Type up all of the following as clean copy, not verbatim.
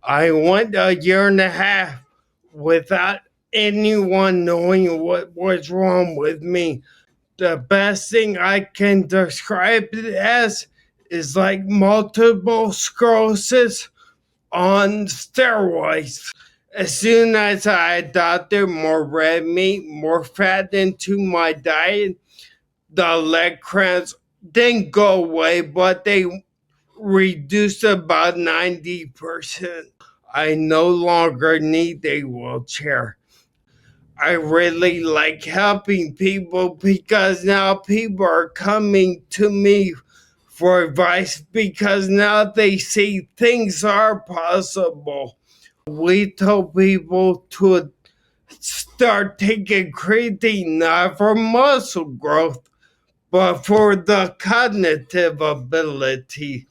I went a year and a half without anyone knowing what was wrong with me. The best thing I can describe it as is like multiple sclerosis on steroids. As soon as I adopted more red meat, more fat into my diet, the leg cramps didn't go away, but they reduced about 90%. I no longer need a wheelchair. I really like helping people because now people are coming to me for advice because now they see things are possible. We tell people to start taking creatine not for muscle growth, but for the cognitive ability.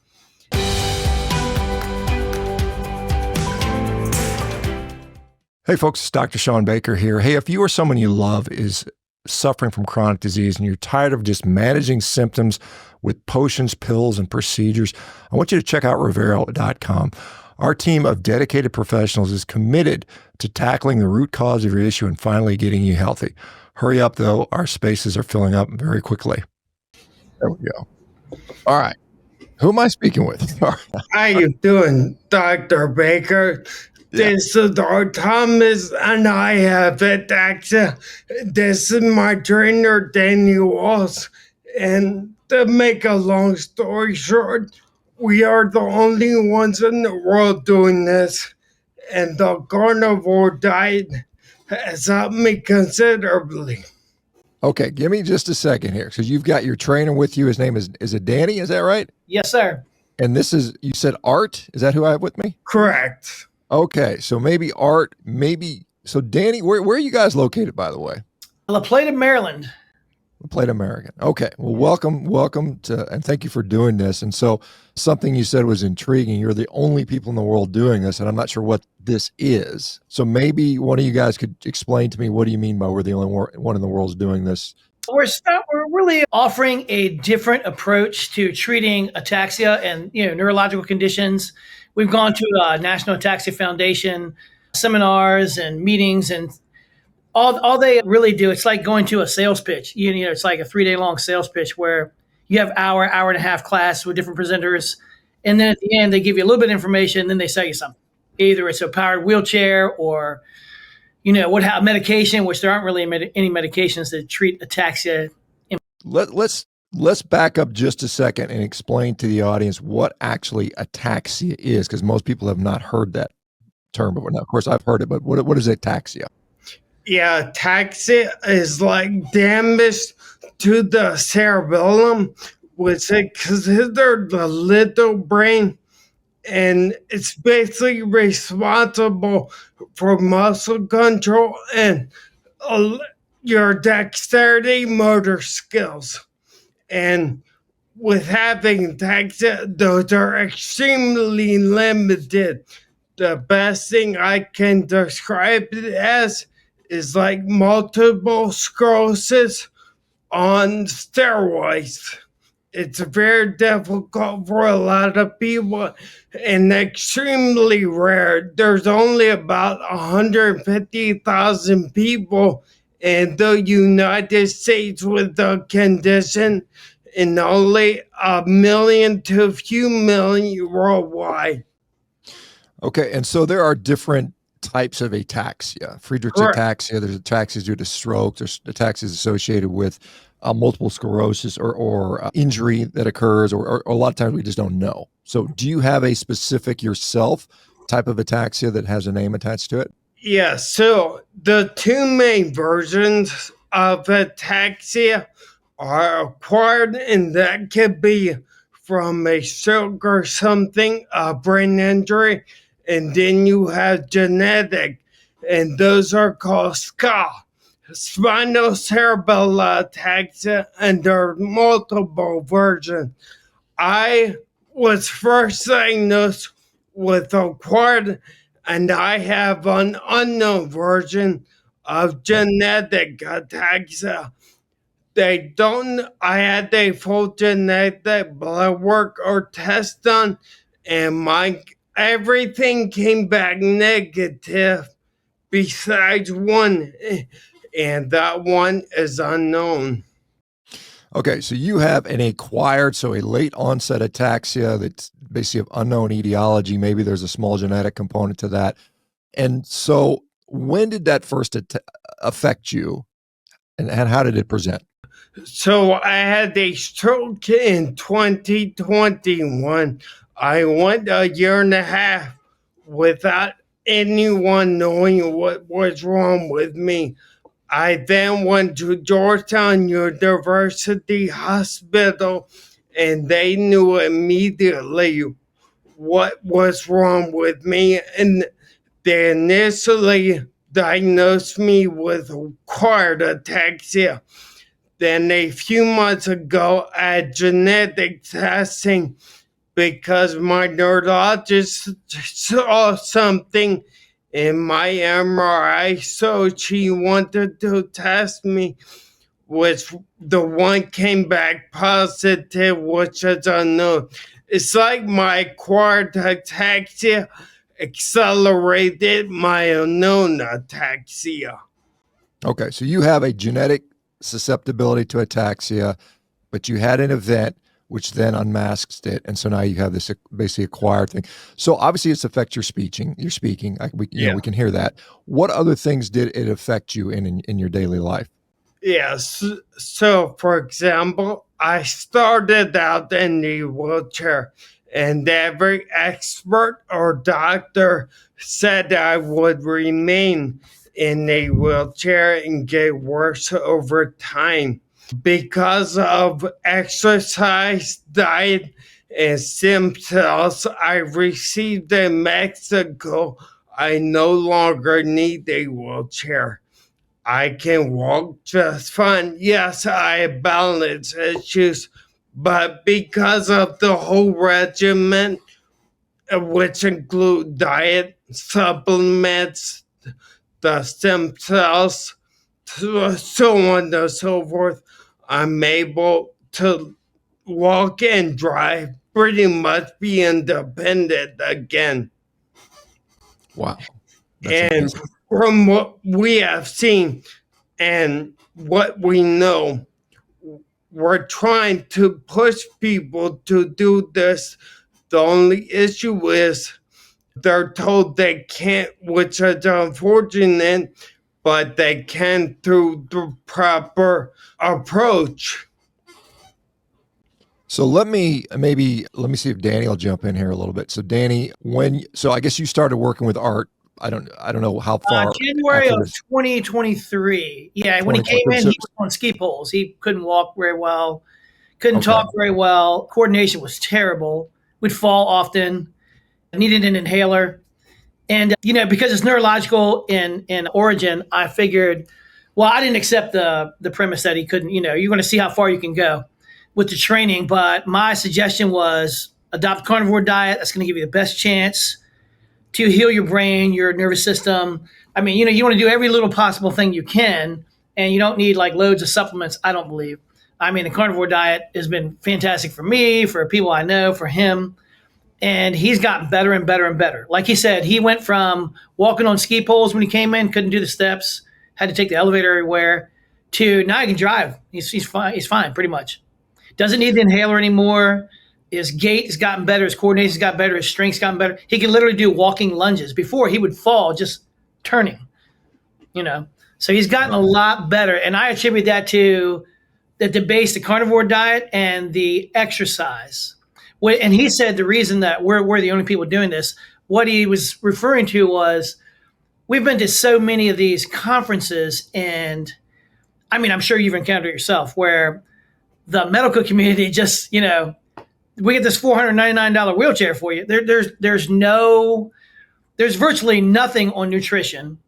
Hey folks, it's Dr. ShawnBaker here. Hey, if you or someone you love is suffering from chronic disease and you're tired of just managing symptoms with potions, pills, and procedures, I want you to check out Revero.com. Our team of dedicated professionals is committed to tackling the root cause of your issue and finally getting you healthy. Hurry up, though. Our spaces are filling up very quickly. There we go. All right. Who am I speaking with? How you doing, Dr. Baker? Yeah. This is our Thomas, and I have ataxia. This is my trainer, Daniel Walls. And to make a long story short, we are the only ones in the world doing this. And the carnivore diet has helped me considerably. Okay, give me just a second here. So you've got your trainer with you. His name is it Danny? Is that right? Yes, sir. And this is, you said Art? Is that who I have with me? Correct. Okay, so maybe Art, so Danny, where are you guys located, by the way? La Plata, Maryland. La Plata, American. Okay, well, welcome to, and thank you for doing this. And so something you said was intriguing. You're the only people in the world doing this, and I'm not sure what this is. So maybe one of you guys could explain to me, what do you mean by we're the only one in the world doing this? We're really offering a different approach to treating ataxia and neurological conditions. We've gone to National Ataxia Foundation seminars and meetings, and all they really do, it's like going to a sales pitch. It's like a 3-day long sales pitch where you have hour and a half class with different presenters, and then at the end they give you a little bit of information, and then they sell you something. Either it's a powered wheelchair or medication, which there aren't really any medications that treat ataxia. Let's back up just a second and explain to the audience what actually ataxia is, because most people have not heard that term before. Now, of course, I've heard it, but what is ataxia? Yeah, ataxia is like damage to the cerebellum, which is considered the little brain, and it's basically responsible for muscle control and your dexterity motor skills. And with having ataxia, those are extremely limited. The best thing I can describe it as is like multiple sclerosis on steroids. It's very difficult for a lot of people and extremely rare. There's only about 150,000 people in the United States with the condition, and only 1 million to a few million worldwide. Okay, and so there are different types of ataxia. Friedreich's Correct. ataxia, there's ataxia due to stroke, there's ataxia associated with multiple sclerosis or injury that occurs, or a lot of times we just don't know. So do you have a specific yourself type of ataxia that has a name attached to it? Yeah, so the two main versions of ataxia are acquired, and that could be from a stroke or something, a brain injury, and then you have genetic, and those are called SCA, spinocerebellar ataxia, and there are multiple versions. I was first diagnosed with acquired, and I have an unknown version of genetic ataxia. I had a full genetic blood work or test done, and mine everything came back negative besides one, and that one is unknown. Okay, so you have an acquired, so a late onset ataxia that's basically of unknown etiology. Maybe there's a small genetic component to that. And so when did that first affect you, and how did it present? So I had a stroke in 2021. I went a year and a half without anyone knowing what was wrong with me. I then went to Georgetown University Hospital, and they knew immediately what was wrong with me. And they initially diagnosed me with acquired ataxia. Then a few months ago, I had genetic testing because my neurologist saw something in my MRI, so she wanted to test me, which the one came back positive, which is unknown. It's like my acquired ataxia accelerated my unknown ataxia. Okay, so you have a genetic susceptibility to ataxia, but you had an event which then unmasks it, and so now you have this basically acquired thing. So obviously, it's affect your speaking. Your speaking, we can hear that. What other things did it affect you in your daily life? Yes. So, for example, I started out in the wheelchair, and every expert or doctor said I would remain in a wheelchair and get worse over time. Because of exercise, diet, and stem cells I received in Mexico, I no longer need a wheelchair. I can walk just fine. Yes, I have balance issues, but because of the whole regimen, which include diet, supplements, the stem cells, so on and so forth, I'm able to walk and drive, pretty much be independent again. Wow. That's And amazing. from what we have seen and what we know, we're trying to push people to do this. The only issue is they're told they can't, which is unfortunate, but they can through the proper approach. So let me see if Danny will jump in here a little bit. So Danny, so I guess you started working with Art. I don't know how far January after of this. 2023. Yeah, when he came in, 2023. he was on ski poles. He couldn't walk very well, couldn't talk very well. Coordination was terrible. Would fall often. Needed an inhaler. And because it's neurological in origin, I figured, well, I didn't accept the premise that he couldn't. You're going to see how far you can go with the training. But my suggestion was adopt a carnivore diet. That's going to give you the best chance to heal your brain, your nervous system. I mean, you want to do every little possible thing you can, and you don't need like loads of supplements, I don't believe. I mean, the carnivore diet has been fantastic for me, for people I know, for him. And he's gotten better and better and better. Like he said, he went from walking on ski poles when he came in, couldn't do the steps, had to take the elevator everywhere, to now he can drive. He's fine. He's fine, pretty much. Doesn't need the inhaler anymore. His gait has gotten better. His coordination's got better. His strength's gotten better. He can literally do walking lunges. Before, he would fall just turning, So he's gotten a lot better. And I attribute that to the base, the carnivore diet, and the exercise. And he said the reason that we're the only people doing this, what he was referring to was we've been to so many of these conferences, and I mean, I'm sure you've encountered it yourself, where the medical community just, we get this $499 wheelchair for you. There's virtually nothing on nutrition.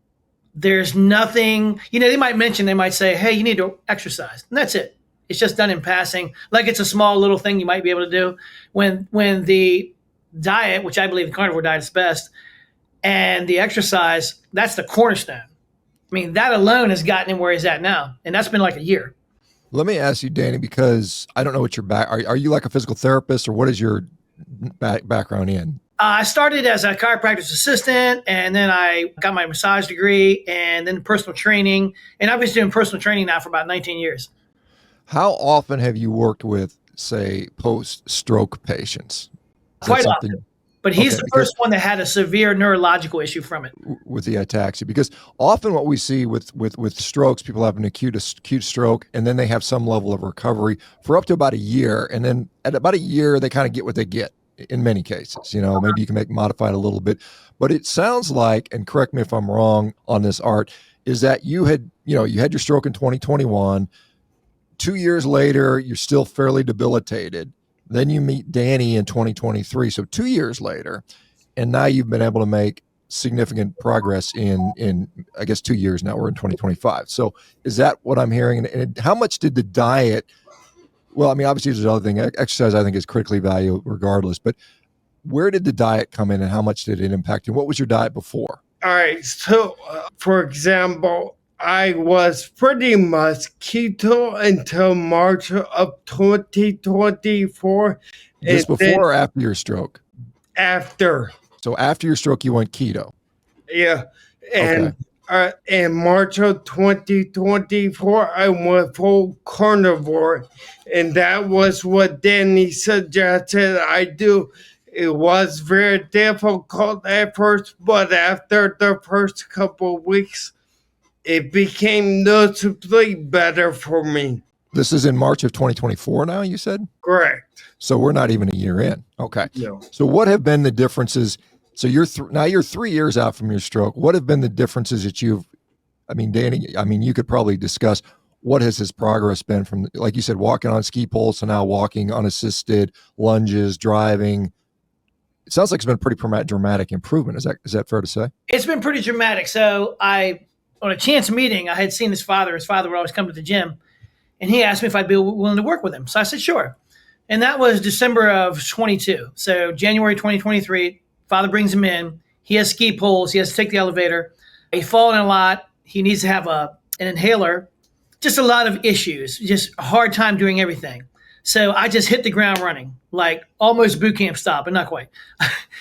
There's nothing, they might say, hey, you need to exercise. And that's it. It's just done in passing. Like it's a small little thing you might be able to do. When the diet, which I believe the carnivore diet is best, and the exercise, that's the cornerstone. I mean, that alone has gotten him where he's at now. And that's been like a year. Let me ask you, Danny, because I don't know what your are you like a physical therapist, or what is your background in? I started as a chiropractic assistant, and then I got my massage degree, and then personal training. And I've been doing personal training now for about 19 years. How often have you worked with, say, post-stroke patients? Is that Quite something? often. But he's Okay, the because first one that had a severe neurological issue from it. with the ataxia, because often what we see with strokes, people have an acute stroke, and then they have some level of recovery for up to about a year, and then at about a year they kind of get what they get in many cases. Maybe you can modify it a little bit, but it sounds like, and correct me if I'm wrong on this, Art, is that you had your stroke in 2021. 2 years later, you're still fairly debilitated. Then you meet Danny in 2023, so 2 years later, and now you've been able to make significant progress in I guess 2 years now. We're in 2025. So is that what I'm hearing? And how much did the diet? Well, I mean, obviously there's another thing. Exercise, I think, is critically valuable regardless. But where did the diet come in, and how much did it impact you? What was your diet before? All right. So, for example, I was pretty much keto until March of 2024. This And then before or after your stroke? after, So after your stroke, you went keto. yeah. Okay. And in March of 2024, I went full carnivore. And that was what Danny suggested I do. It was very difficult at first, but after the first couple of weeks, it became noticeably better for me. This is in March of 2024 now, you said? Correct. So we're not even a year in. Okay. No. So what have been the differences? So now you're 3 years out from your stroke. What have been the differences that Danny, you could probably discuss what has his progress been from, like you said, walking on ski poles to now walking unassisted, lunges, driving. It sounds like it's been a pretty dramatic improvement. Is that fair to say? It's been pretty dramatic. So on a chance meeting, I had seen his father. His father would always come to the gym, and he asked me if I'd be willing to work with him. So I said, sure. And that was December of 22. So January 2023, father brings him in. He has ski poles. He has to take the elevator. He's fallen a lot. He needs to have an inhaler. Just a lot of issues. Just a hard time doing everything. So I just hit the ground running, like almost boot camp style, but not quite.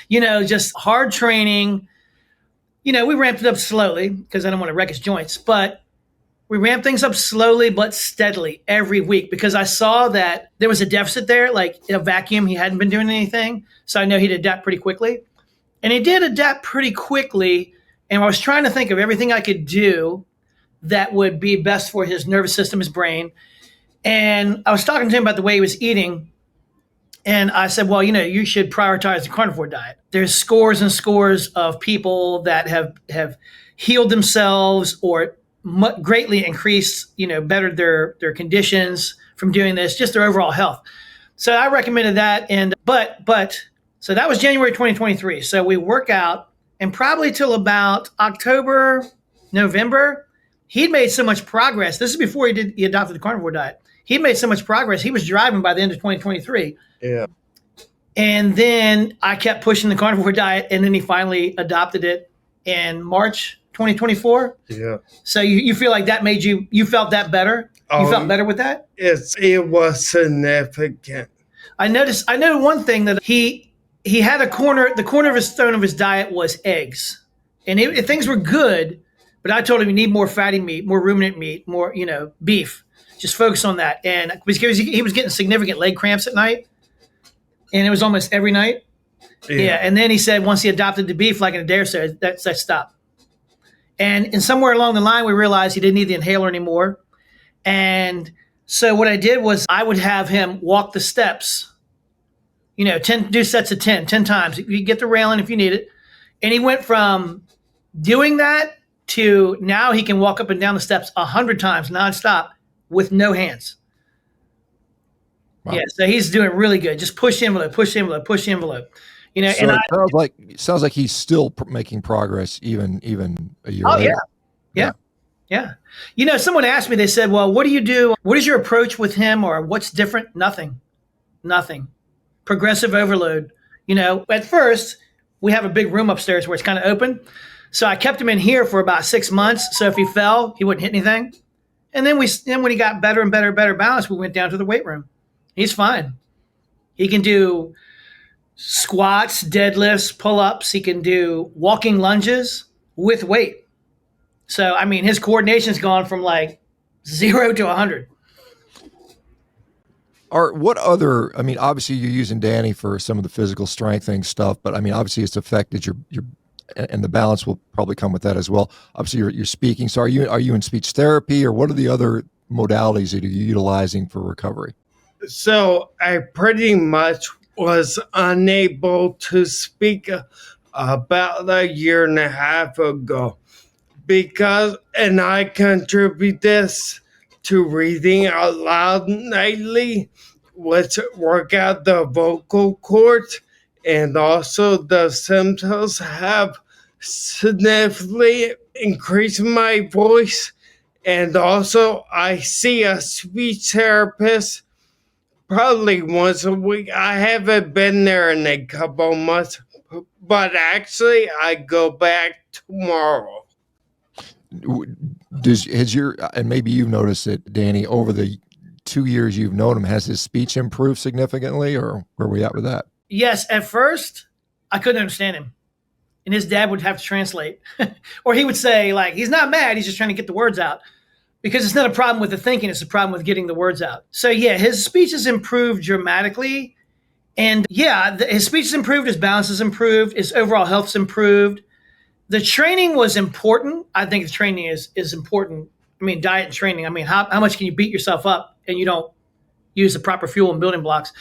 Just hard training. We ramped it up slowly because I don't want to wreck his joints, but we ramped things up slowly but steadily every week because I saw that there was a deficit there, like in a vacuum. He hadn't been doing anything. So I know he'd adapt pretty quickly. And he did adapt pretty quickly. And I was trying to think of everything I could do that would be best for his nervous system, his brain. And I was talking to him about the way he was eating. And I said, well, you should prioritize the carnivore diet. There's scores and scores of people that have healed themselves or greatly increased, bettered their conditions from doing this, just their overall health. So I recommended that. So that was January 2023. So we work out, and probably till about October, November, he'd made so much progress. This is before he adopted the carnivore diet. He made so much progress. He was driving by the end of 2023. Yeah. And then I kept pushing the carnivore diet, and then he finally adopted it in March 2024. Yeah. So you feel like that made you felt that better? You felt better with that? It was significant. I noticed one thing that he had the corner of his stone of his diet was eggs. And things were good, but I told him you need more fatty meat, more ruminant meat, more, beef. Just focus on that. And because he was getting significant leg cramps at night, and it was almost every night. Yeah. And then he said once he adopted the beef, like in a day or so, that stopped. And somewhere along the line, we realized he didn't need the inhaler anymore. And so what I did was I would have him walk the steps, do sets of 10 times. You get the railing if you need it. And he went from doing that to now he can walk up and down the steps 100 times nonstop with no hands. Wow. Yeah, so he's doing really good. Just push the envelope, push the envelope, push the envelope. So it sounds like he's still making progress even a year later. Yeah. Someone asked me, they said, well, what do you do? What is your approach with him, or what's different? Nothing. Progressive overload. At first we have a big room upstairs where it's kind of open. So I kept him in here for about 6 months. So if he fell, he wouldn't hit anything. And then when he got better and better balance, we went down to the weight room. He's fine. He can do squats, deadlifts, pull-ups. He can do walking lunges with weight. So, I mean, his coordination's gone from like 0 to 100. What other, I mean, obviously you're using Danny for some of the physical strengthening stuff, but I mean, obviously it's affected your and the balance will probably come with that as well. Obviously you're speaking. So are you in speech therapy, or what are the other modalities that you're utilizing for recovery? So I pretty much was unable to speak about a year and a half ago and I contribute this to reading out loud nightly, which work out the vocal cords, and also the symptoms have significantly increased my voice. And also, I see a speech therapist probably once a week. I haven't been there in a couple months, but actually, I go back tomorrow. And maybe you've noticed it, Danny, over the 2 years you've known him, has his speech improved significantly, or where are we at with that? Yes, at first, I couldn't understand him. And his dad would have to translate. Or he would say, like, he's not mad, he's just trying to get the words out. Because it's not a problem with the thinking, it's a problem with getting the words out. So yeah, his speech has improved dramatically. And yeah, his speech has improved, his balance has improved, his overall health's improved. The training was important. I think the training is important. I mean, diet and training. I mean, how much can you beat yourself up and you don't use the proper fuel and building blocks?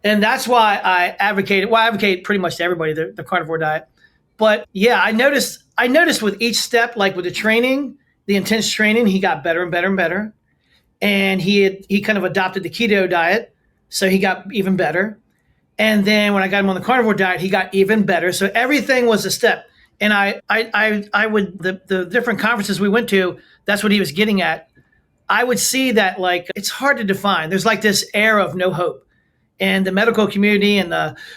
And that's why I advocate pretty much to everybody the carnivore diet. But yeah, I noticed with each step, like with the training, the intense training, he got better and better and better. And he kind of adopted the keto diet, so he got even better. And then when I got him on the carnivore diet, he got even better. So everything was a step. And I would, the different conferences we went to, that's what he was getting at. I would see that, like, it's hard to define. There's like this air of no hope. And the medical community and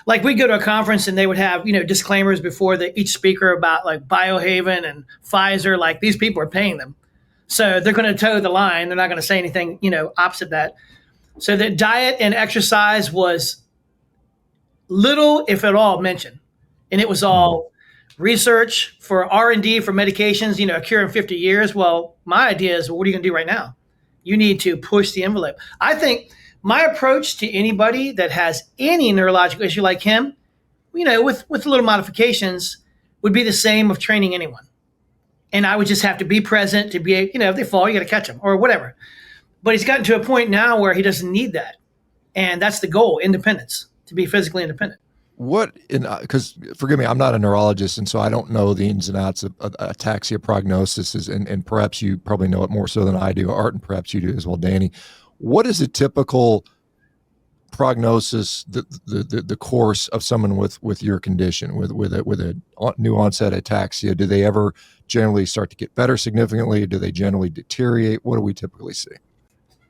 like we go to a conference and they would have, disclaimers before each speaker about like Biohaven and Pfizer, like these people are paying them. So they're going to toe the line. They're not going to say anything, opposite that. So the diet and exercise was little, if at all, mentioned. And it was all research for R&D for medications, a cure in 50 years. Well, my idea is, what are you going to do right now? You need to push the envelope. I think my approach to anybody that has any neurological issue like him, with little modifications, would be the same of training anyone. And I would just have to be present to be, if they fall, you got to catch them or whatever. But he's gotten to a point now where he doesn't need that. And that's the goal, independence, to be physically independent. Because forgive me, I'm not a neurologist, and so I don't know the ins and outs of ataxia prognosis, and perhaps you probably know it more so than I do, Art, and perhaps you do as well, Danny. What is a typical prognosis, the course of someone with your condition, with a new onset ataxia? Do they ever generally start to get better significantly? Do they generally deteriorate? What do we typically see?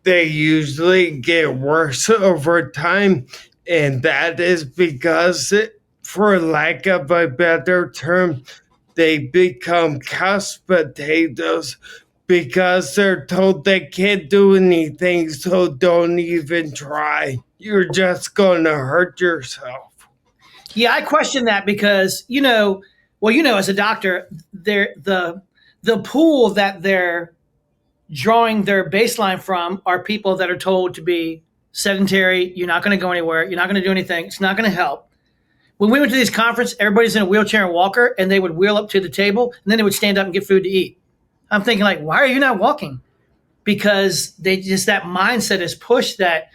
They usually get worse over time, and that is because, for lack of a better term, they become couch potatoes because they're told they can't do anything, so don't even try. You're just going to hurt yourself. Yeah, I question that because, as a doctor, the pool that they're drawing their baseline from are people that are told to be sedentary. You're not going to go anywhere. You're not going to do anything. It's not going to help. When we went to these conferences, everybody's in a wheelchair and walker, and they would wheel up to the table, and then they would stand up and get food to eat. I'm thinking, like, why are you not walking? Because that mindset is pushed that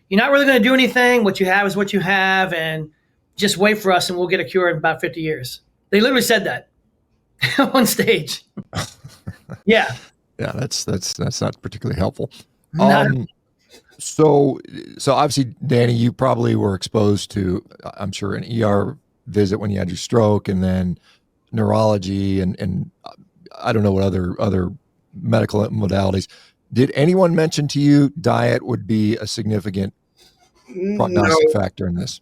you're not really going to do anything. What you have is what you have, and just wait for us and we'll get a cure in about 50 years. They literally said that on stage. Yeah. Yeah, that's not particularly helpful. Not So obviously, Danny, you probably were exposed to, I'm sure, an ER visit when you had your stroke, and then neurology, and I don't know what other medical modalities. Did anyone mention to you diet would be a significant prognostic factor in this?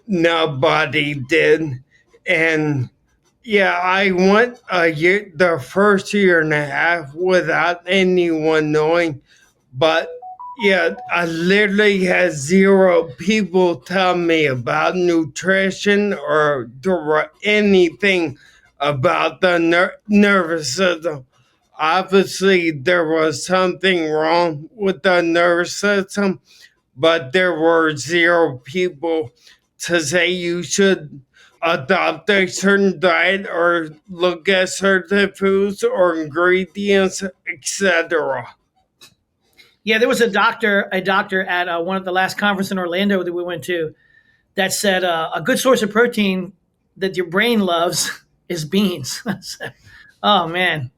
Nobody did. And yeah, I went the first year and a half without anyone knowing, but Yeah, I literally had zero people tell me about nutrition or anything about the nervous system. Obviously, there was something wrong with the nervous system, but there were zero people to say you should adopt a certain diet or look at certain foods or ingredients, etc. Yeah, there was a doctor at one of the last conference in Orlando that we went to that said a good source of protein that your brain loves is beans. Oh man,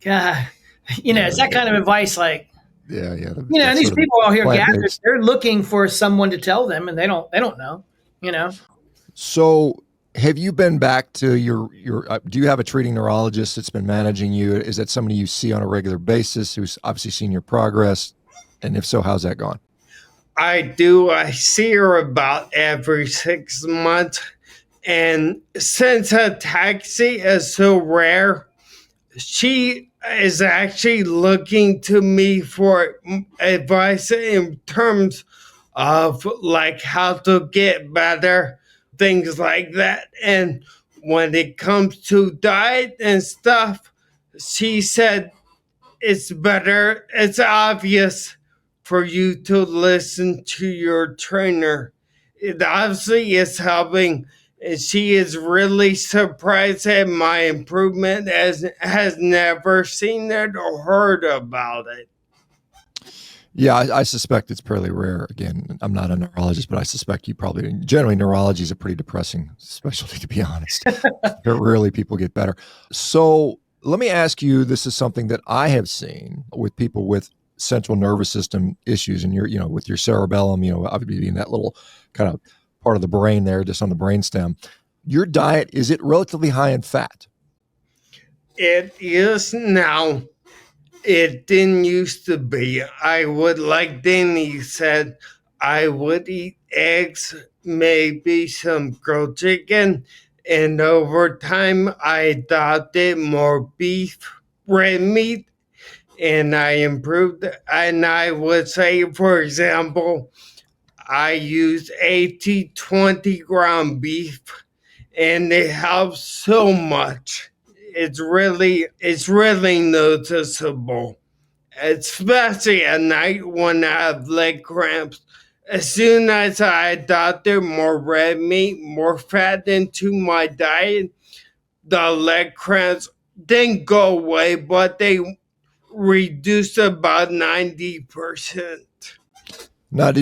God, it's Yeah, that kind of advice. Like, yeah. and That's these sort of people out here plant gathered, based. they're looking for someone to tell them, and they don't know. You know, So, have you been back to your? Do you have a treating neurologist that's been managing you? Is that somebody you see on a regular basis who's obviously seen your progress? And if so, how's that gone? I do. I see her about every 6 months. And since ataxia is so rare, she is actually looking to me for advice in terms of like how to get better, things like that. And when it comes to diet and stuff, she said it's obvious for you to listen to your trainer. It obviously is helping. And she is really surprised at my improvement as has never seen it or heard about it. Yeah, I suspect it's fairly rare. Again, I'm not a neurologist, but I suspect you probably generally neurology is a pretty depressing specialty, to be honest. Rarely people get better. So let me ask you, this is something that I have seen with people with central nervous system issues and with your cerebellum, obviously being that little kind of part of the brain there, just on the brainstem. Your diet, is it relatively high in fat? It is now. It didn't used to be. I would, like Danny said, I would eat eggs, maybe some grilled chicken, and over time I adopted more beef, red meat, and I improved. And I would say, for example, I use 80 20 gram beef, and it helps so much. It's really noticeable, especially at night when I have leg cramps. As soon as I adopted more red meat, more fat into my diet, the leg cramps didn't go away, but they reduced about 90%. Now,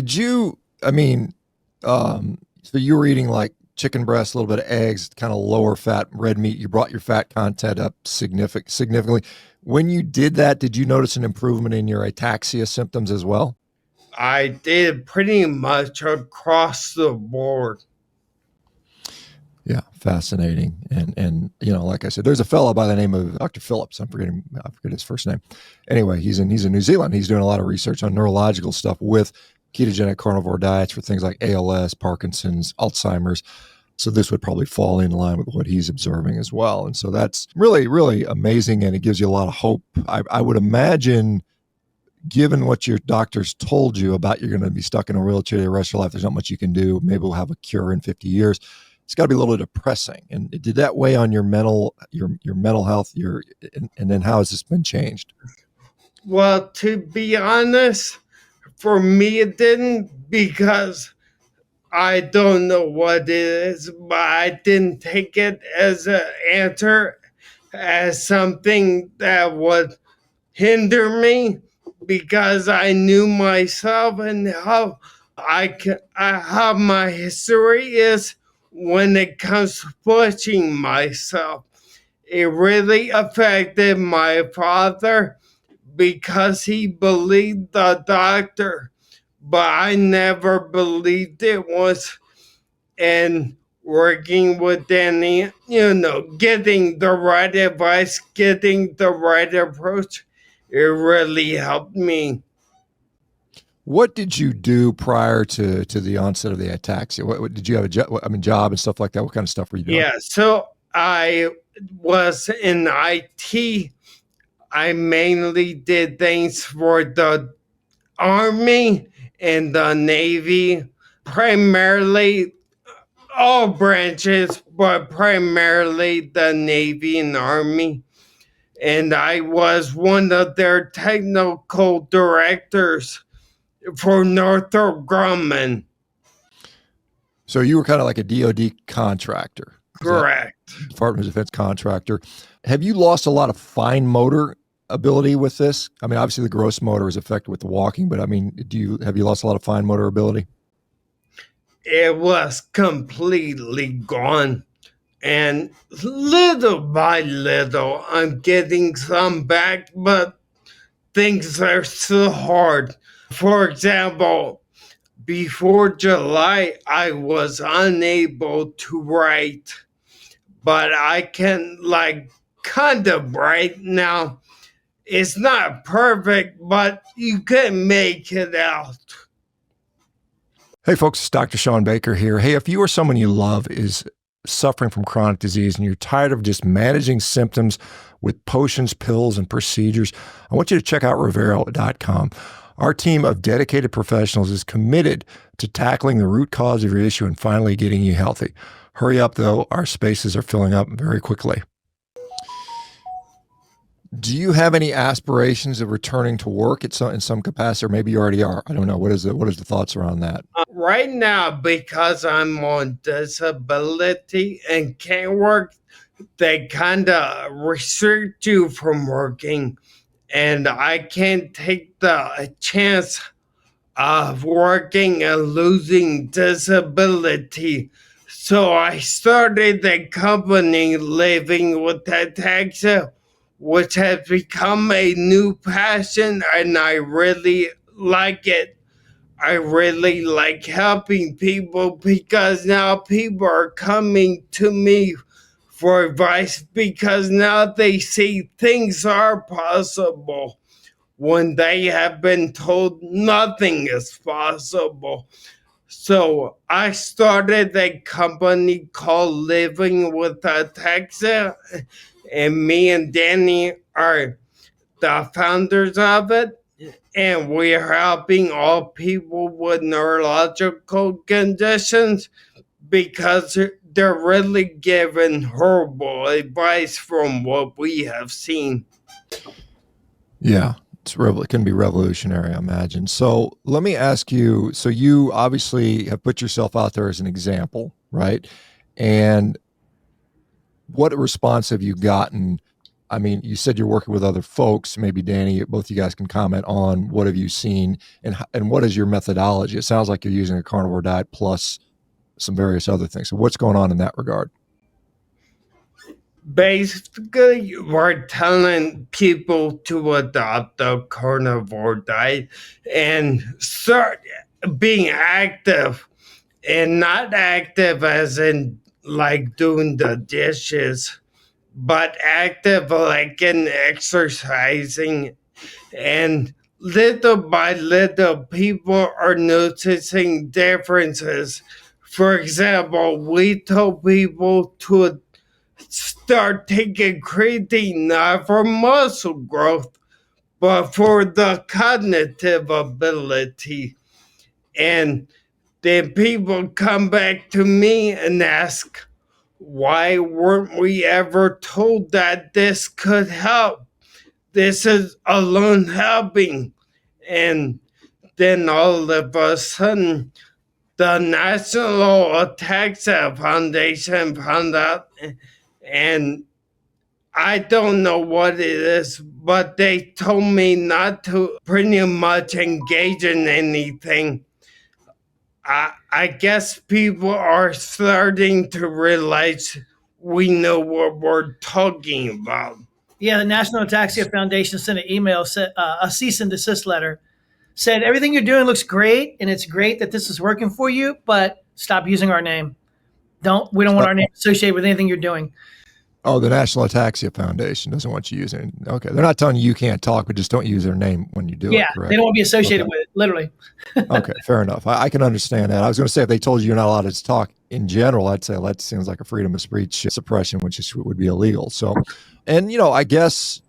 so you were eating like chicken breast, a little bit of eggs, kind of lower fat red meat. You brought your fat content up significantly. When you did that, did you notice an improvement in your ataxia symptoms as well? I did pretty much across the board. Yeah, fascinating. And like I said, there's a fellow by the name of Dr. Phillips. I forget his first name. Anyway, he's in New Zealand. He's doing a lot of research on neurological stuff with ketogenic carnivore diets for things like ALS, Parkinson's, Alzheimer's. So this would probably fall in line with what he's observing as well. And so that's really, really amazing. And it gives you a lot of hope. I would imagine, given what your doctors told you about you're going to be stuck in a wheelchair the rest of your life, there's not much you can do. Maybe we'll have a cure in 50 years. It's got to be a little depressing. And did that weigh on your mental health? And then how has this been changed? Well, to be honest, for me it didn't, because I don't know what it is, but I didn't take it as an answer, as something that would hinder me, because I knew myself and how my history is when it comes to pushing myself. It really affected my father because he believed the doctor, but I never believed it was. And working with Danny, getting the right advice, getting the right approach, it really helped me. What did you do prior to the onset of the ataxia? What did you have job and stuff like that? What kind of stuff were you doing? Yeah, so I was in IT. I mainly did things for the Army and the Navy, primarily all branches, but primarily the Navy and Army. And I was one of their technical directors for Northrop Grumman. So you were kind of like a DoD contractor. Correct. Department of Defense contractor. Have you lost a lot of fine motor ability with this? I mean, obviously the gross motor is affected with the walking, but I mean, have you lost a lot of fine motor ability? It was completely gone. And little by little, I'm getting some back, but things are still hard. For example, before July, I was unable to write, but I can kind of write now. It's not perfect, but you can make it out. Hey folks, it's Dr. ShawnBaker here. Hey, if you or someone you love is suffering from chronic disease and you're tired of just managing symptoms with potions, pills, and procedures, I want you to check out Revero.com. Our team of dedicated professionals is committed to tackling the root cause of your issue and finally getting you healthy. Hurry up, though. Our spaces are filling up very quickly. Do you have any aspirations of returning to work in some capacity, or maybe you already are? I don't know. What is the thoughts around that? Right now, because I'm on disability and can't work, they kind of restrict you from working, and I can't take the chance of working and losing disability. So I started a company, Living with Ataxia, which has become a new passion, and I really like it. I really like helping people because now people are coming to me for advice because now they see things are possible when they have been told nothing is possible. So I started a company called Living with Ataxia, and me and Danny are the founders of it. And we are helping all people with neurological conditions because they're really giving horrible advice from what we have seen. Yeah, it can be revolutionary, I imagine. So let me ask you, so you obviously have put yourself out there as an example, right? And what response have you gotten? I mean, you said you're working with other folks, maybe Danny, both you guys can comment on what have you seen and what is your methodology? It sounds like you're using a carnivore diet plus some various other things. So what's going on in that regard? Basically, we're telling people to adopt the carnivore diet and start being active, and not active as in like doing the dishes, but active like in exercising. And little by little, people are noticing differences. For example, we told people to start taking creatine not for muscle growth, but for the cognitive ability. And then people come back to me and ask, why weren't we ever told that this could help? This is alone helping. And then all of a sudden, the National Ataxia Foundation found out, and I don't know what it is, but they told me not to pretty much engage in anything. I guess people are starting to realize we know what we're talking about. Yeah, the National Ataxia Foundation sent an email, a cease and desist letter, said everything you're doing looks great, and it's great that this is working for you, but stop using our name. We don't want our name associated with anything you're doing. Oh, the National Ataxia Foundation doesn't want you using it. Okay. They're not telling you can't talk, but just don't use their name when you do it, correct? They don't want to be associated with it, literally. Okay, fair enough. I can understand that. I was going to say, if they told you you're not allowed to talk in general, I'd say that seems like a freedom of speech suppression, which would be illegal. So, and, I guess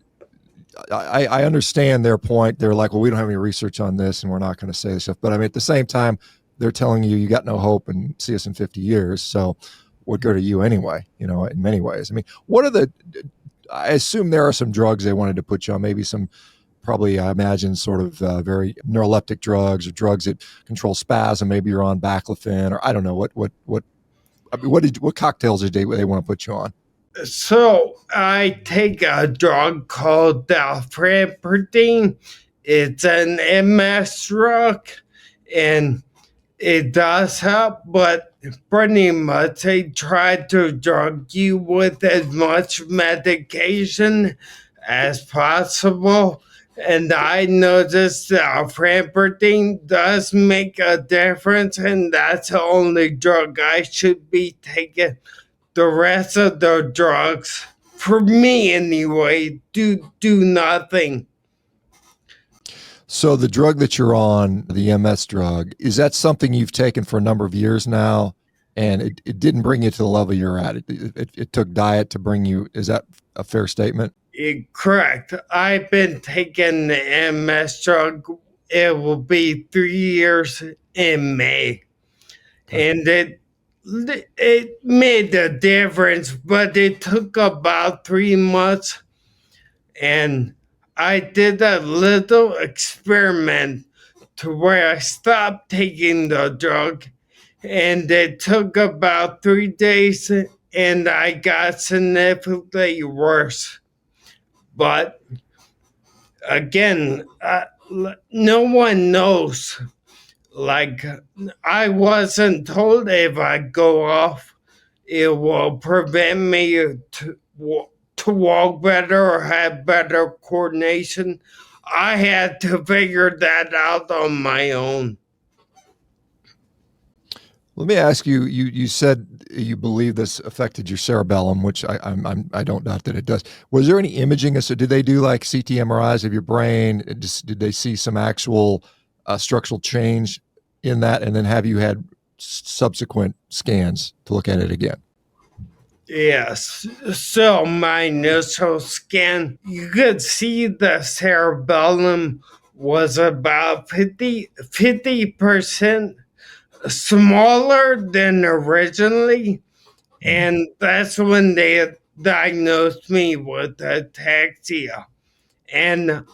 I understand their point. They're like, well, we don't have any research on this and we're not going to say this stuff. But I mean, at the same time, they're telling you got no hope and see us in 50 years. So what good are you anyway, in many ways. I mean, I assume there are some drugs they wanted to put you on, maybe some, probably I imagine sort of very neuroleptic drugs or drugs that control spasm. Maybe you're on baclofen or I don't know what cocktails did they want to put you on? So I take a drug called dalfampridine. It's an MS drug, and it does help, but pretty much they try to drug you with as much medication as possible. And I noticed that dalfampridine does make a difference, and that's the only drug I should be taking. The rest of the drugs, for me anyway, do nothing. So the drug that you're on, the MS drug, is that something you've taken for a number of years now, and it didn't bring you to the level you're at? It took diet to bring you. Is that a fair statement? Correct. I've been taking the MS drug. It will be 3 years in May, and it made a difference, but it took about 3 months. And I did a little experiment to where I stopped taking the drug, and it took about 3 days, and I got significantly worse. But again, no one knows. Like, I wasn't told if I go off, it will prevent me to walk better or have better coordination. I had to figure that out on my own. Let me ask you. You said you believe this affected your cerebellum, which I don't doubt that it does. Was there any imaging? So did they do like CT MRIs of your brain? Did they see some actual structural change in that? And then have you had subsequent scans to look at it again? Yes. So my initial scan, you could see the cerebellum was about 50% smaller than originally. And that's when they diagnosed me with ataxia. And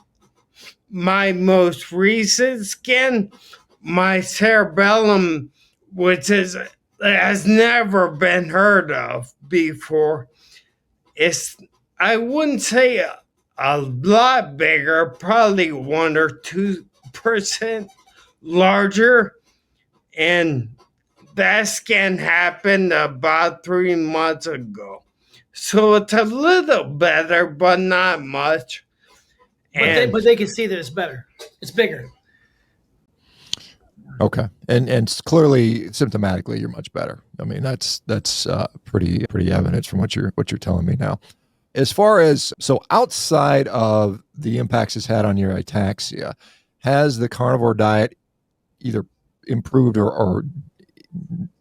my most recent scan, my cerebellum, which has never been heard of before, it's, I wouldn't say a lot bigger, probably 1 or 2% larger. And that scan happened about 3 months ago. So it's a little better, but not much. But they can see that it's better. It's bigger. Okay, and clearly symptomatically you're much better. I mean that's pretty evidence from what you're telling me now. As far as outside of the impacts it's had on your ataxia, has the carnivore diet either improved or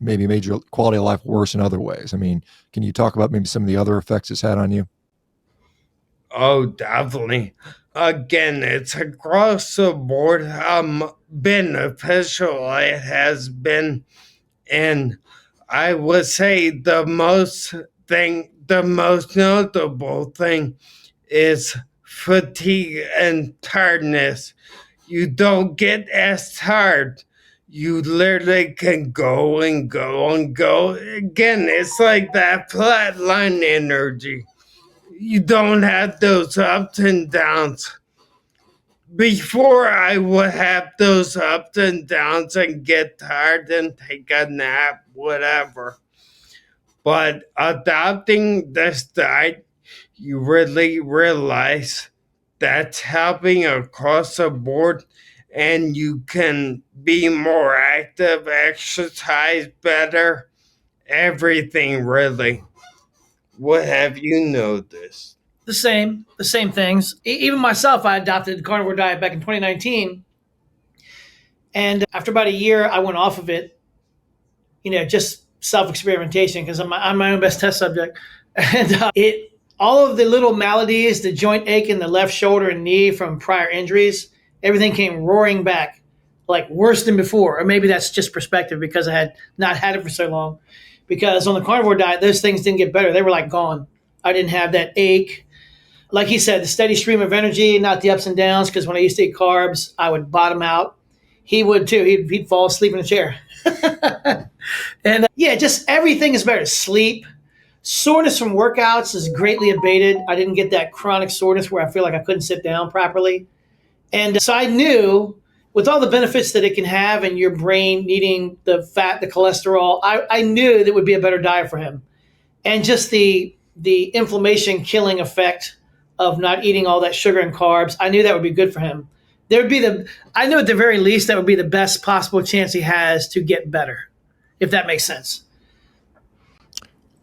maybe made your quality of life worse in other ways? I mean, can you talk about maybe some of the other effects it's had on you? Oh, definitely. Again, it's across the board how beneficial it has been. And I would say the most notable thing is fatigue and tiredness. You don't get as tired. You literally can go and go and go. Again, it's like that flatline energy. You don't have those ups and downs. Before, I would have those ups and downs and get tired and take a nap, whatever. But adopting this diet, you really realize that's helping across the board, and you can be more active, exercise better, everything really. What have you noticed? The same things. Even myself, I adopted the carnivore diet back in 2019. And after about a year, I went off of it, just self-experimentation because I'm my own best test subject. And it all of the little maladies, the joint ache in the left shoulder and knee from prior injuries, everything came roaring back, like worse than before. Or maybe that's just perspective because I had not had it for so long. Because on the carnivore diet, those things didn't get better. They were like gone. I didn't have that ache. Like he said, the steady stream of energy, not the ups and downs. Because when I used to eat carbs, I would bottom out. He would too. He'd fall asleep in a chair. And yeah, just everything is better. Sleep, soreness from workouts is greatly abated. I didn't get that chronic soreness where I feel like I couldn't sit down properly. And so I knew with all the benefits that it can have in your brain, needing the fat, the cholesterol, I knew that would be a better diet for him. And just the inflammation killing effect of not eating all that sugar and carbs, I knew that would be good for him. I knew at the very least that would be the best possible chance he has to get better, if that makes sense.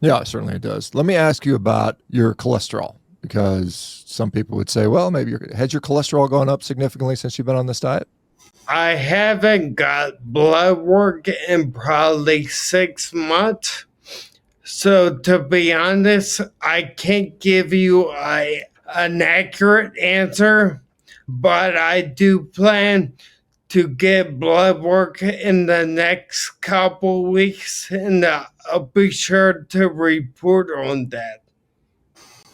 Yeah, certainly it does. Let me ask you about your cholesterol, because some people would say, well, maybe has your cholesterol gone up significantly since you've been on this diet? I haven't got blood work in probably 6 months. So to be honest, I can't give you an accurate answer, but I do plan to get blood work in the next couple weeks, and I'll be sure to report on that.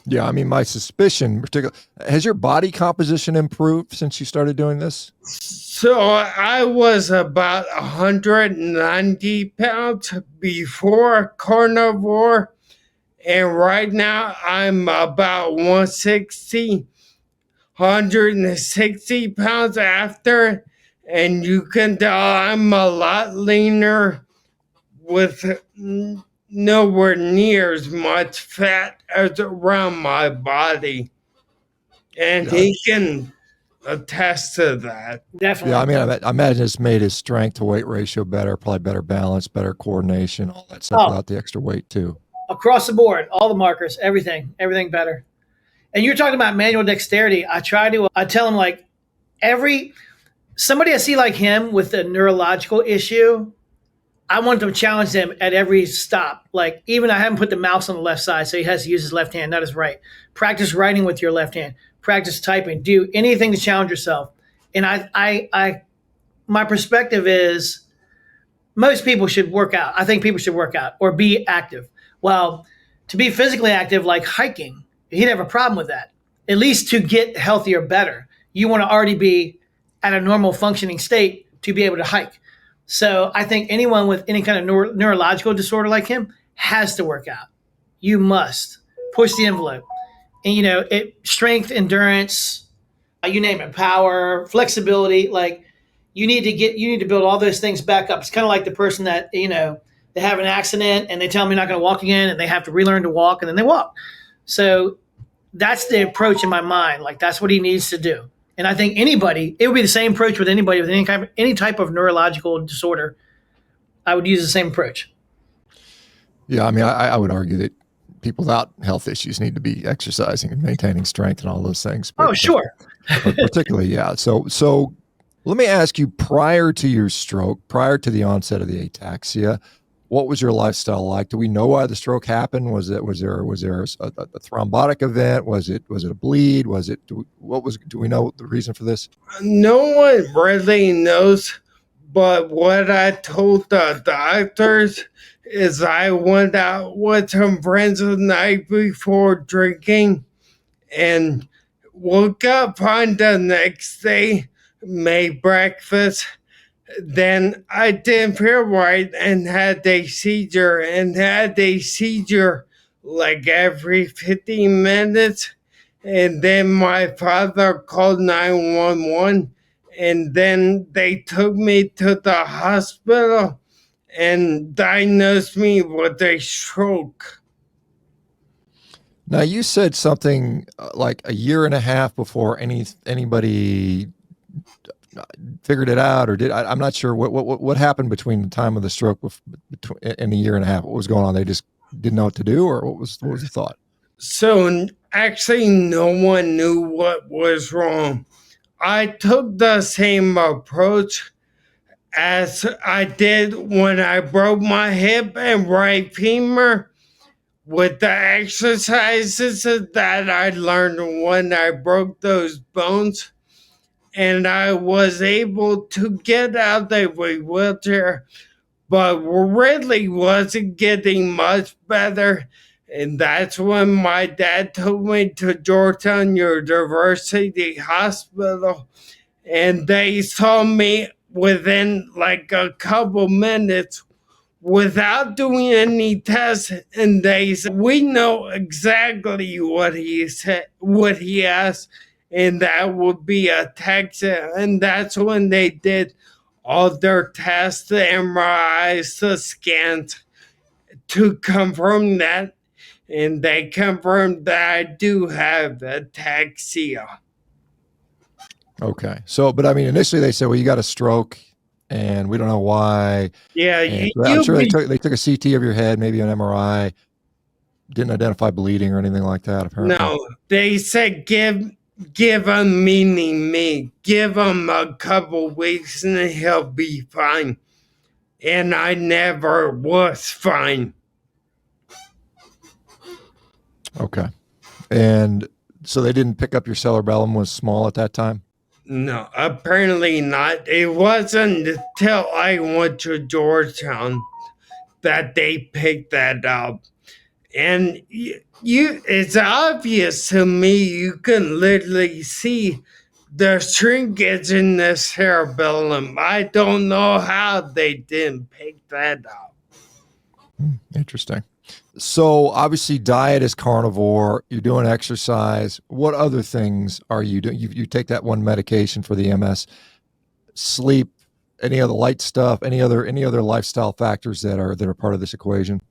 Yeah, I mean, my suspicion, particularly, has your body composition improved since you started doing this? So I was about 190 pounds before Carnivore, and right now I'm about 160 pounds after, and you can tell I'm a lot leaner with nowhere near as much fat as around my body. And Yeah. he can attest to that. Definitely. Yeah, I mean, I imagine it's made his strength to weight ratio better, probably better balance, better coordination, all that stuff without the extra weight too. Across the board, all the markers, everything better. And you're talking about manual dexterity. I tell him like somebody I see like him with a neurological issue, I want to challenge them at every stop. Like even I haven't put the mouse on the left side, so he has to use his left hand, not his right. Practice writing with your left hand. Practice typing. Do anything to challenge yourself. And my perspective is most people should work out. I think people should work out or be active. Well, to be physically active, like hiking, he'd have a problem with that. At least to get healthier, better. You want to already be at a normal functioning state to be able to hike. So I think anyone with any kind of neurological disorder like him has to work out. You must push the envelope. And, strength, endurance, you name it, power, flexibility, like you need to build all those things back up. It's kind of like the person that, they have an accident and they tell them they're not going to walk again and they have to relearn to walk and then they walk. So that's the approach in my mind. Like that's what he needs to do. And I think it would be the same approach with anybody with any type of neurological disorder. I would use the same approach. Yeah, I mean, I would argue that people without health issues need to be exercising and maintaining strength and all those things. But sure. But particularly, yeah. So let me ask you, prior to your stroke, prior to the onset of the ataxia, what was your lifestyle like? Do we know why the stroke happened? Was there a thrombotic event? Was it a bleed? Do we know the reason for this? No one really knows, but what I told the doctors is I went out with some friends the night before drinking and woke up on the next day, made breakfast. Then I didn't feel right and had a seizure like every 15 minutes. And then my father called 911 and then they took me to the hospital and diagnosed me with a stroke. Now, you said something like a year and a half before anybody figured it out, or I'm not sure what happened between the time of the stroke and the year and a half. What was going on? They just didn't know what to do, or what was the thought? So actually, no one knew what was wrong. I took the same approach as I did when I broke my hip and right femur. with the exercises that I learned when I broke those bones, and I was able to get out of a wheelchair, but really wasn't getting much better. And that's when my dad took me to Georgetown University Hospital, and they saw me within like a couple minutes without doing any tests, and they said, we know exactly what he said, what he asked, and that would be ataxia. And that's when they did all their tests, the MRIs, the scans to confirm that, and they confirmed that I do have ataxia. Okay. So, but I mean, initially they said, well, you got a stroke and we don't know why. Yeah, And I'm sure they took a CT of your head, maybe an MRI, didn't identify bleeding or anything like that, apparently. No, they said give him, meaning me, give him a couple weeks and he'll be fine. And I never was fine. Okay. And so they didn't pick up your cerebellum was small at that time? No, apparently not. It wasn't until I went to Georgetown that they picked that up. And it's obvious to me, you can literally see the shrinkage in the cerebellum. I don't know how they didn't pick that up. Interesting. So obviously diet is carnivore. You're doing exercise. What other things are you doing? You take that one medication for the MS, sleep, any other light stuff, any other lifestyle factors that are part of this equation?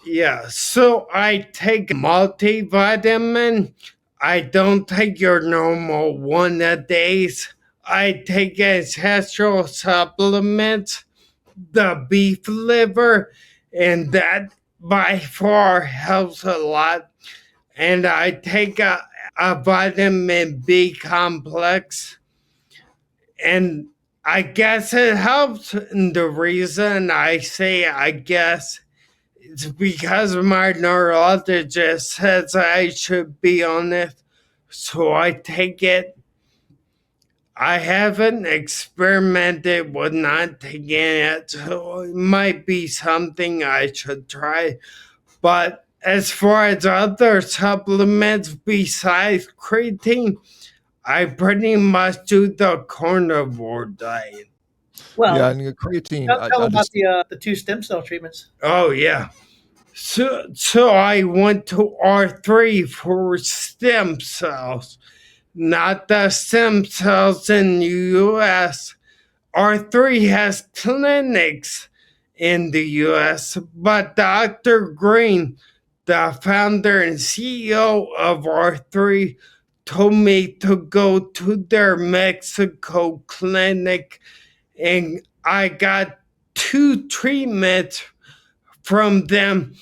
Yeah, so I take multivitamin. I don't take your normal one a days. I take ancestral supplements, the beef liver, and that by far helps a lot. And I take a vitamin B complex, and I guess it helps. And the reason I say I guess it's because my neurologist says I should be on it, so I take it. I haven't experimented with not taking it, so it might be something I should try. But as far as other supplements besides creatine, I pretty much do the carnivore diet. Well, yeah, and creatine. tell them about the two stem cell treatments. Oh, yeah. So I went to R3 for stem cells, not the stem cells in the US. R3 has clinics in the US, but Dr. Green, the founder and CEO of R3, told me to go to their Mexico clinic, and I got 2 treatments from them,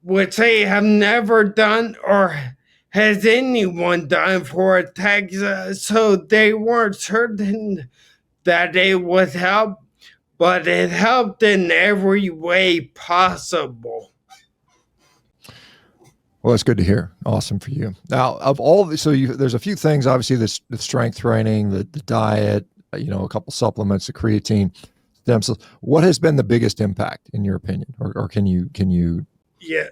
which they have never done or has anyone done for ataxia. So they weren't certain that it would help, but it helped in every way possible. Well, that's good to hear. Awesome for you. Now, of all of so there's a few things. Obviously, the strength training, the diet, a couple supplements, the creatine, stem cells. What has been the biggest impact, in your opinion, or can you? Yeah,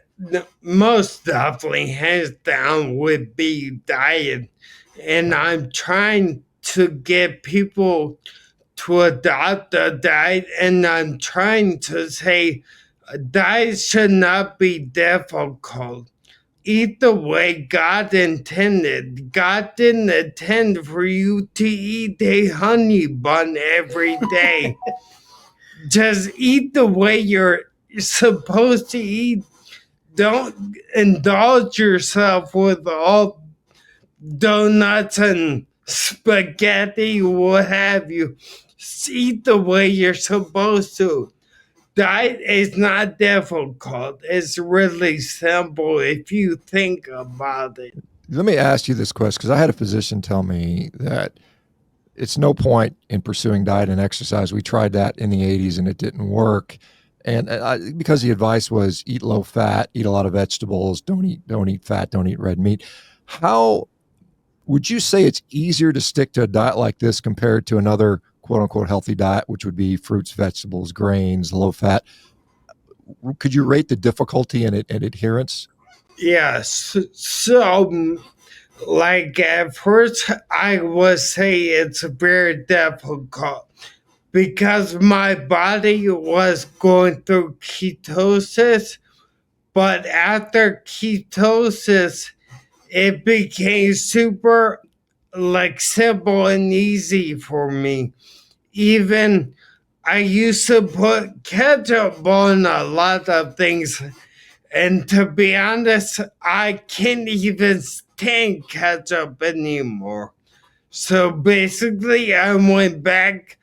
most definitely hands down would be diet, and I'm trying to get people to adopt a diet, and I'm trying to say a diet should not be difficult. Eat the way God intended. God didn't intend for you to eat a honey bun every day. Just eat the way you're supposed to eat. Don't indulge yourself with all donuts and spaghetti, what have you. Eat the way you're supposed to. Diet is not difficult. It's really simple if you think about it. Let me ask you this question, because I had a physician tell me that it's no point in pursuing diet and exercise. We tried that in the 80s and it didn't work. And because the advice was eat low fat, eat a lot of vegetables, don't eat fat, don't eat red meat. How would you say it's easier to stick to a diet like this compared to another quote unquote healthy diet, which would be fruits, vegetables, grains, low fat? Could you rate the difficulty and adherence? Yes. So, like at first, I would say it's very difficult because my body was going through ketosis, but after ketosis, it became super like simple and easy for me. Even I used to put ketchup on a lot of things, and to be honest, I can't even stand ketchup anymore. So basically, I went back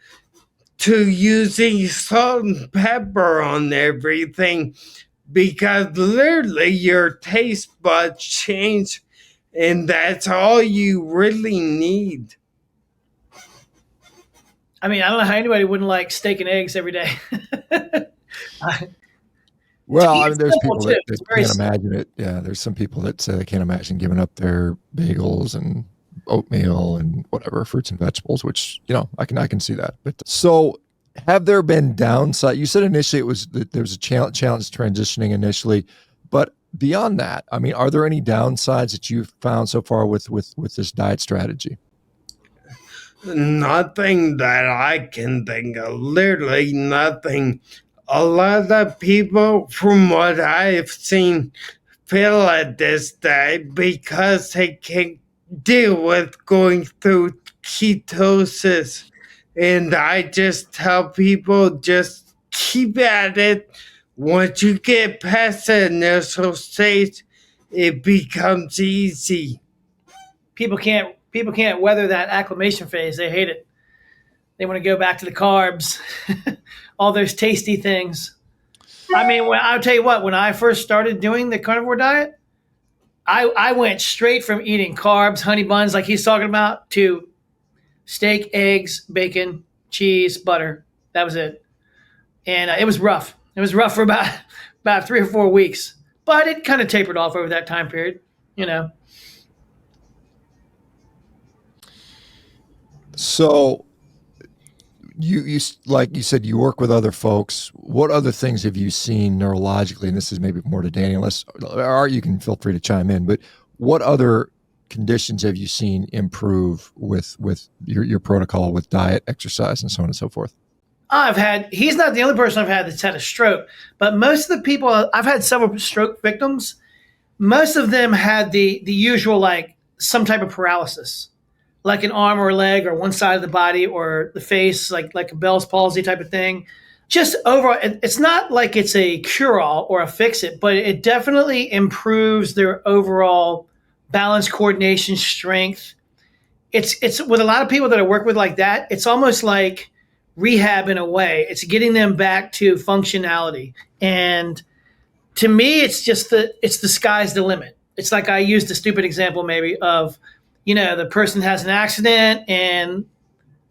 to using salt and pepper on everything because literally your taste buds change, and that's all you really need. I mean, I don't know how anybody wouldn't like steak and eggs every day. To Well, me, I mean, it's there's simple people too. that It's very can't simple. imagine it. Yeah, there's some people that say they can't imagine giving up their bagels and oatmeal and whatever fruits and vegetables. Which I can see that. But so, have there been downside? You said initially it was that there was a challenge transitioning initially, but beyond that, I mean, are there any downsides that you've found so far with this diet strategy? Nothing that I can think of, literally nothing. A lot of people, from what I've seen, fail at this diet because they can't deal with going through ketosis. And I just tell people just keep at it. Once you get past the initial stage, it becomes easy. People can't weather that acclimation phase. They hate it. They want to go back to the carbs, all those tasty things. I mean, I'll tell you what. When I first started doing the carnivore diet, I went straight from eating carbs, honey buns, like he's talking about, to steak, eggs, bacon, cheese, butter. That was it, and it was rough. It was rough for about 3 or 4 weeks, but it kind of tapered off over that time period. You know, So you like you said, you work with other folks. What other things have you seen neurologically? And this is maybe more to Danny, unless or you can feel free to chime in. But what other conditions have you seen improve with your protocol with diet, exercise, and so on and so forth? he's not the only person I've had that's had a stroke, but most of the people, I've had several stroke victims. Most of them had the usual, like some type of paralysis, like an arm or a leg or one side of the body or the face, like a Bell's palsy type of thing. Just overall, it's not like it's a cure all or a fix it, but it definitely improves their overall balance, coordination, strength. It's with a lot of people that I work with like that. It's almost like rehab in a way. It's getting them back to functionality. And to me, it's the sky's the limit. It's like I used the stupid example maybe of, the person has an accident and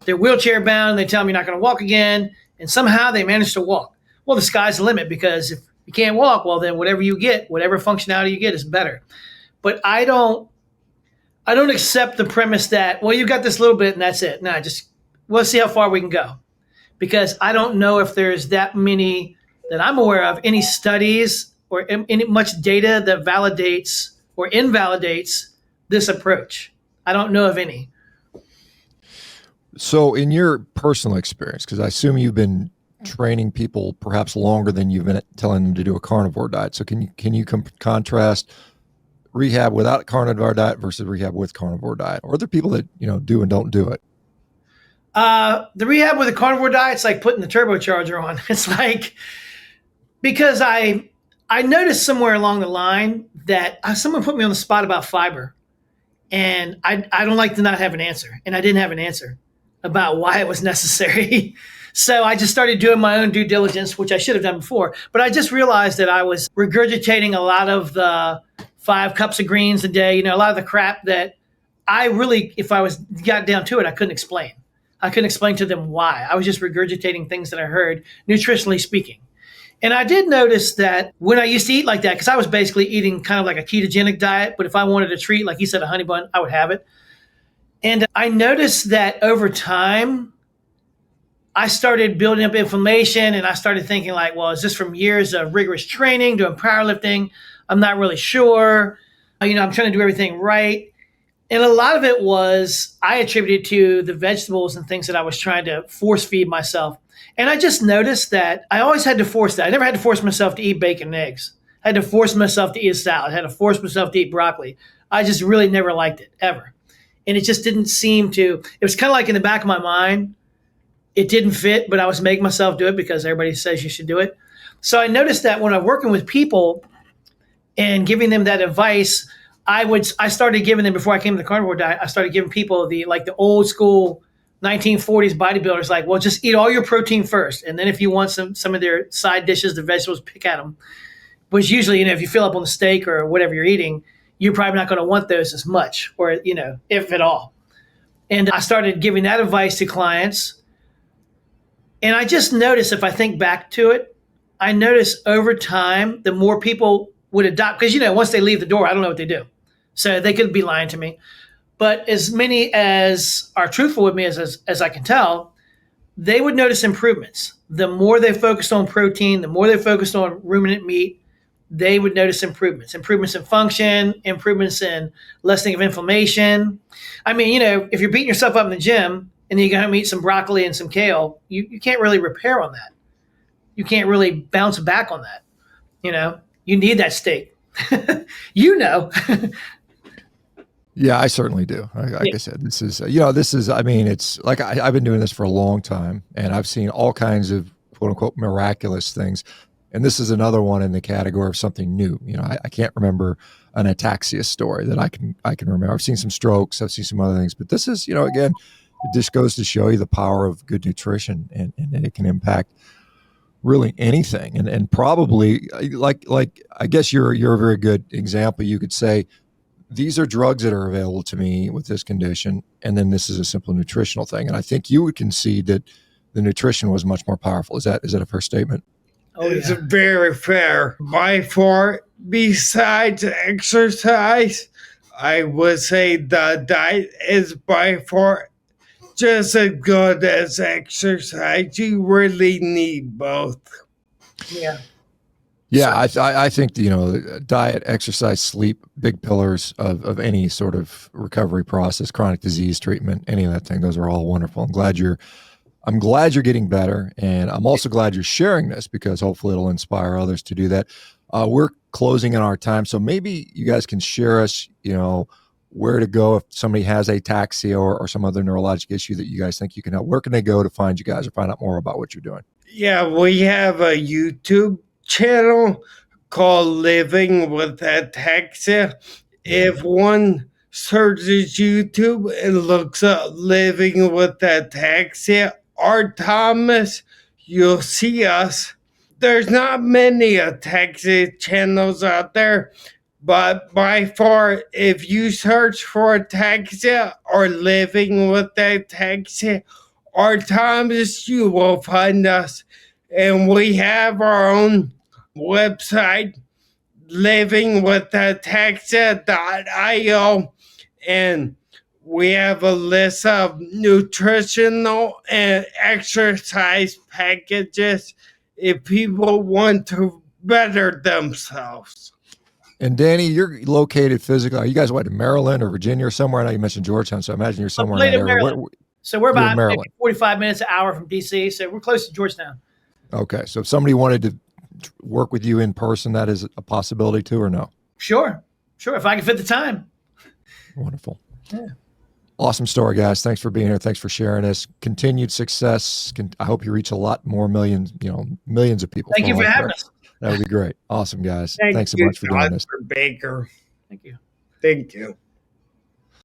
they're wheelchair bound. And they tell them you're not going to walk again, and somehow they manage to walk. Well, the sky's the limit, because if you can't walk, well then whatever you get, whatever functionality you get is better. But I don't accept the premise that, well, you got this little bit and that's it. No, just let's see how far we can go, because I don't know if there's that many that I'm aware of, any studies or any much data that validates or invalidates this approach. I don't know of any. So, in your personal experience, because I assume you've been training people perhaps longer than you've been telling them to do a carnivore diet. So, can you contrast rehab without a carnivore diet versus rehab with carnivore diet, or the people that do and don't do it? The rehab with a carnivore diet, it's like putting the turbocharger on. It's like, because I noticed somewhere along the line that someone put me on the spot about fiber, and I don't like to not have an answer, and I didn't have an answer about why it was necessary. So I just started doing my own due diligence, which I should have done before. But I just realized that I was regurgitating a lot of the 5 cups of greens a day, a lot of the crap that I really, if I got down to it, I couldn't explain. I couldn't explain to them why. I was just regurgitating things that I heard, nutritionally speaking. And I did notice that when I used to eat like that, because I was basically eating kind of like a ketogenic diet, but if I wanted a treat, like you said, a honey bun, I would have it. And I noticed that over time, I started building up inflammation, and I started thinking like, well, is this from years of rigorous training, doing powerlifting? I'm not really sure. I'm trying to do everything right. And a lot of it was I attributed to the vegetables and things that I was trying to force feed myself. And I just noticed that I always had to force that. I never had to force myself to eat bacon and eggs. I had to force myself to eat a salad. I had to force myself to eat broccoli. I just really never liked it, ever. And it just didn't seem to, it was kind of like in the back of my mind, it didn't fit, but I was making myself do it because everybody says you should do it. So I noticed that when I'm working with people and giving them that advice, I started giving them, before I came to the carnivore diet, I started giving people the old school 1940s bodybuilders, like, well, just eat all your protein first. And then if you want some of their side dishes, the vegetables, pick at them. Which usually, if you fill up on the steak or whatever you're eating, you're probably not going to want those as much, or, if at all. And I started giving that advice to clients. And I just noticed, if I think back to it, I noticed over time, the more people would adopt, because, once they leave the door, I don't know what they do. So they could be lying to me. But as many as are truthful with me as I can tell, they would notice improvements. The more they focused on protein, the more they focused on ruminant meat, they would notice improvements in function, improvements in lessening of inflammation. I mean, if you're beating yourself up in the gym and you go home and eat some broccoli and some kale, you can't really repair on that. You can't really bounce back on that. You need that steak. Yeah, I certainly do. Like I said, this is, it's like I've been doing this for a long time, and I've seen all kinds of quote unquote miraculous things. And this is another one in the category of something new. I can't remember an ataxia story that I can remember. I've seen some strokes, I've seen some other things, but this is, again, it just goes to show you the power of good nutrition, and it can impact really anything. And probably like I guess you're a very good example. You could say, these are drugs that are available to me with this condition, and then this is a simple nutritional thing. And I think you would concede that the nutrition was much more powerful. Is that a fair statement? Oh, it's very fair. By far, besides exercise, I would say the diet is by far just as good as exercise. You really need both. Yeah. Yeah, I think, diet, exercise, sleep, big pillars of any sort of recovery process, chronic disease treatment, any of that thing. Those are all wonderful. I'm glad you're getting better. And I'm also glad you're sharing this, because hopefully it'll inspire others to do that. We're closing in our time. So maybe you guys can share us, where to go if somebody has ataxia or some other neurologic issue that you guys think you can help. Where can they go to find you guys or find out more about what you're doing? Yeah, we have a YouTube channel called Living with Ataxia. If one searches YouTube and looks up Living with Ataxia or Thomas, you'll see us. There's not many ataxia channels out there, but by far, if you search for ataxia or Living with Ataxia or Thomas, you will find us. And we have our own website, livingwithataxia.io, and we have a list of nutritional and exercise packages if people want to better themselves. And Danny, you're located physically. Are you guys in Maryland or Virginia or somewhere? I know you mentioned Georgetown, so I imagine you're somewhere in that area. So we're about maybe 45 minutes, an hour from DC. So we're close to Georgetown. Okay. So if somebody wanted to work with you in person, that is a possibility too, or no? Sure. If I can fit the time. Wonderful. Yeah. Awesome story, guys. Thanks for being here. Thanks for sharing this. Continued success. I hope you reach a lot more millions of people. Thank you for having us. That would be great. Awesome, guys. Thanks so much for doing this. Baker. Thank you. Thank you.